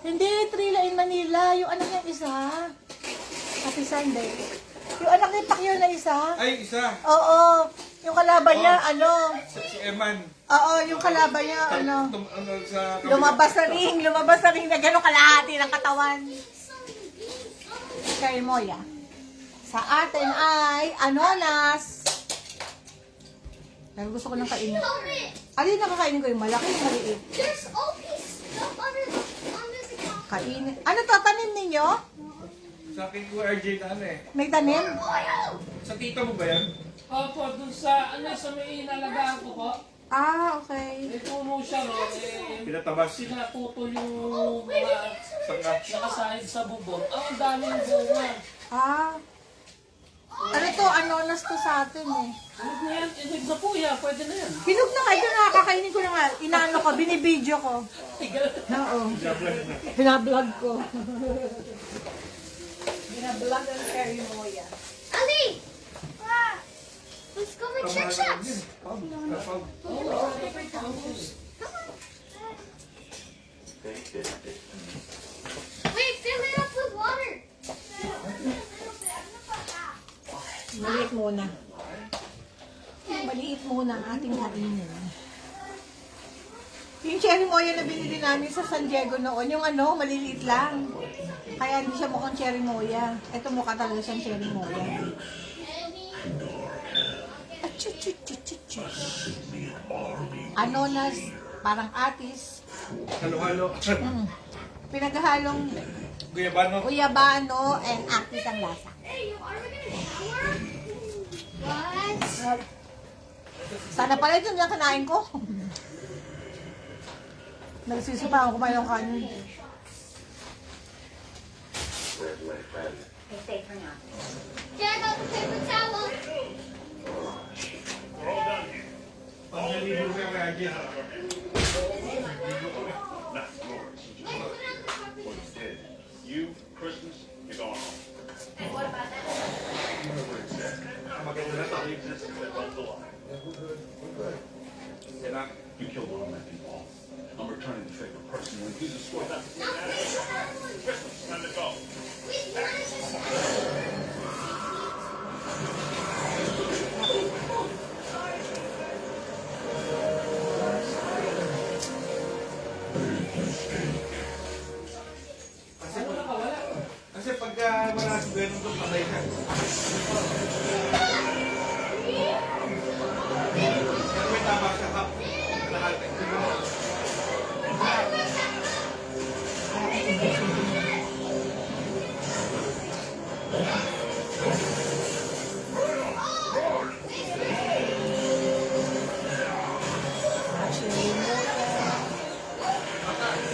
Hindi, Trilla in Manila. Yung anak niya isa. Happy Sunday. Yung anak ni Pacquiao na isa. Ay, isa. Oo. Yung kalaban niya, ano. Si Eman. Oo, yung kalaban niya, ano. Sa Lumabas na ring na gano'ng kalahati ng katawan. Kay Moya. Sa atin ay anonas. Pero gusto ko nang kainin. Alin na kakainin ko yung malaki yung maliit? There's always stuff under this account. Kainin. Ano to, tanim ninyo? Sa akin ko RJ na ano eh. May tanim? Sa tita mo ba yan? Opo, dun sa, sa may inalagaan ko po. Ah, okay. May puno siya, no? Pinatabas. Pinaputol yung mga Saka. nakasahid sa bubong. Ang daming bunga. Ah. Ano to, anonas to sa atin eh. Ano na yan? Inig na po yan. Pwede na yan. Hinog na kayo na, kakainin ko na nga. Inaano ko, binibidyo ko. Oo. Binablog ko. Binablog ang Cherry Moya. Ali! Let's go make Shake Shacks. Kapag. Wait, fill it up with water. Maliit muna. Maliit muna ang ating kainin. Yung Cherry Moya na binili namin sa San Diego noon, yung ano, maliliit lang. Kaya hindi siya mukhang Cherry Moya. Ito mukha talaga siyang Cherry Moya. Anonas, parang atis. Halo-halo. Pinaghahalong Guyabano. uyabano and atis ang lasa. Hey, you are we gonna shower? What? Sana pala ito yung kinain ko. Nagsisipa ako kumain ng kanin. Dad, I got the paper towel. Pangalibog ka kay RJ. You, Christmas, you're going home. Maganda na to. Yan. You killed one of my people. I'm returning the favor personally. He's a score. Christmas, time to go. Kasi pagka wala si Gwenong doon, patay ka. Pero may tama sa hap. Lahat. Cherry Moya.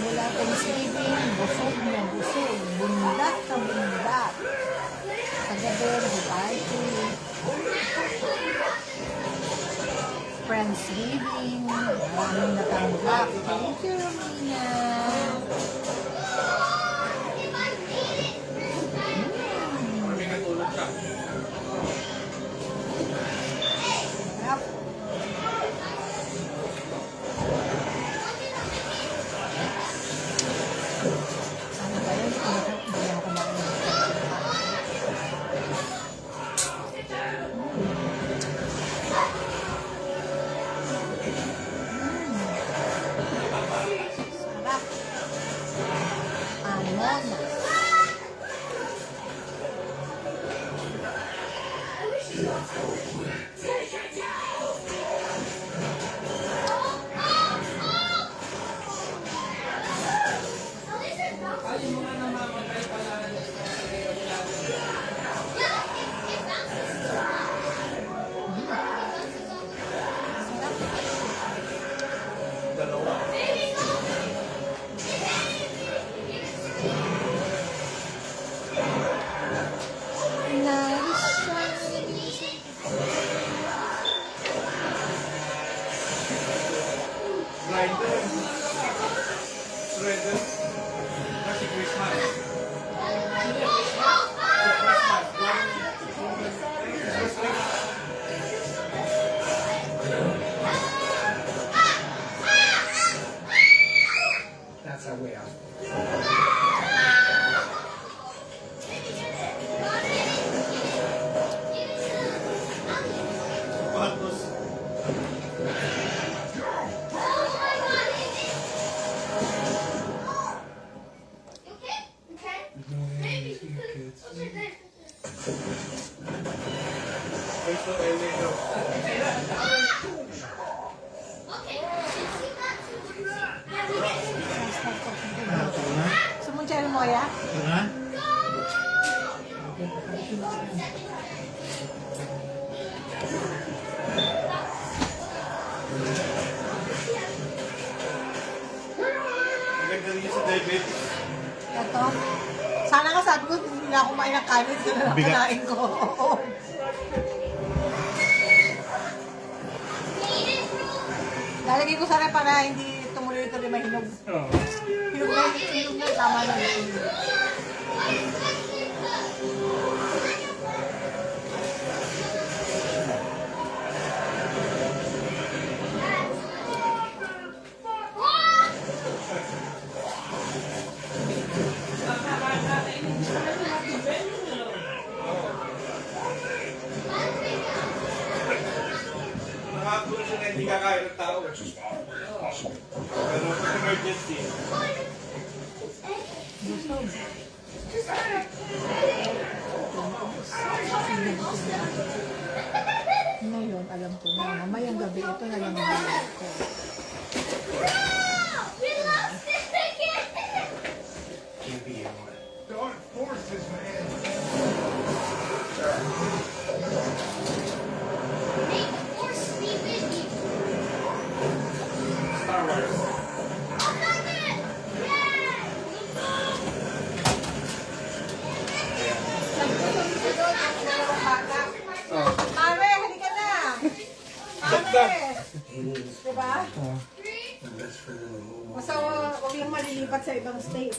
Mula Thanksgiving, busog na busog. Bundat na bundat. Kagabi, party. Friendsgiving. Maraming natanggap. Thank you, Romina. May natulog siya. Sarap. Sana ba yun? Hindi ako kumain. Sarap. Anonas. Ay, yung mga namamatay pala. Dalawa. Patos. Ay, so, no. Sumunod mo ya? Ang ganda rin sa diabetes. Ito. Sana nga sabi ko, hindi na ako kumain ng kanin. Sino na Bigat. kinain ko. Lalagay ko sana para hindi tumuloy-tuloy mahinog. Hinog na, tama na. Nakakatulong siya na hindi kakain ng tao. Pero pag emergency, Ngayon, alam ko na. Mamayang gabi, ito na lang ang alam ko. Dark forces, man. Star Wars. Mare, halika na! Mare! Diba? Basta huwag lang malilipat sa ibang state.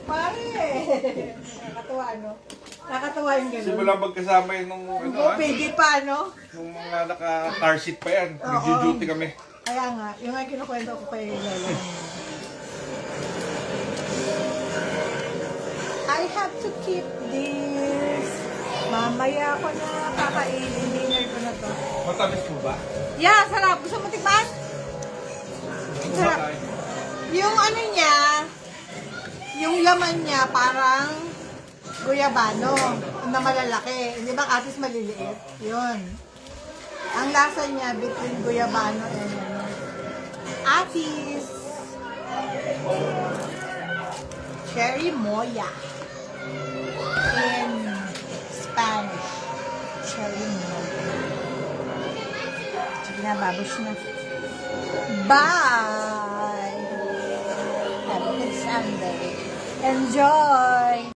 Mare! Nakakatuwa, no? Nakakatuwa yung gano'n. Simula magkasama yun nung, ano, Oo, pwede pa, no? nung mga naka-tar sheet pa yan. Oo. Nag-duty kami. Kaya nga, yung nga kinukwento ko kay Lola. I have to keep this. Mamaya ako na kakainin. Dinner ko na to. Matamis po ba? Yeah, sarap. Gusto mo tikman? Sarap. Yung ano niya, yung laman niya parang guyabano na malalaki. Hindi ba katis maliliit? Yun. Ang lasa niya between guyabano and atis. Cherry moya. In Spanish. Cherry moya. Sige na, babush na. Bye! Have a good Sunday. Enjoy!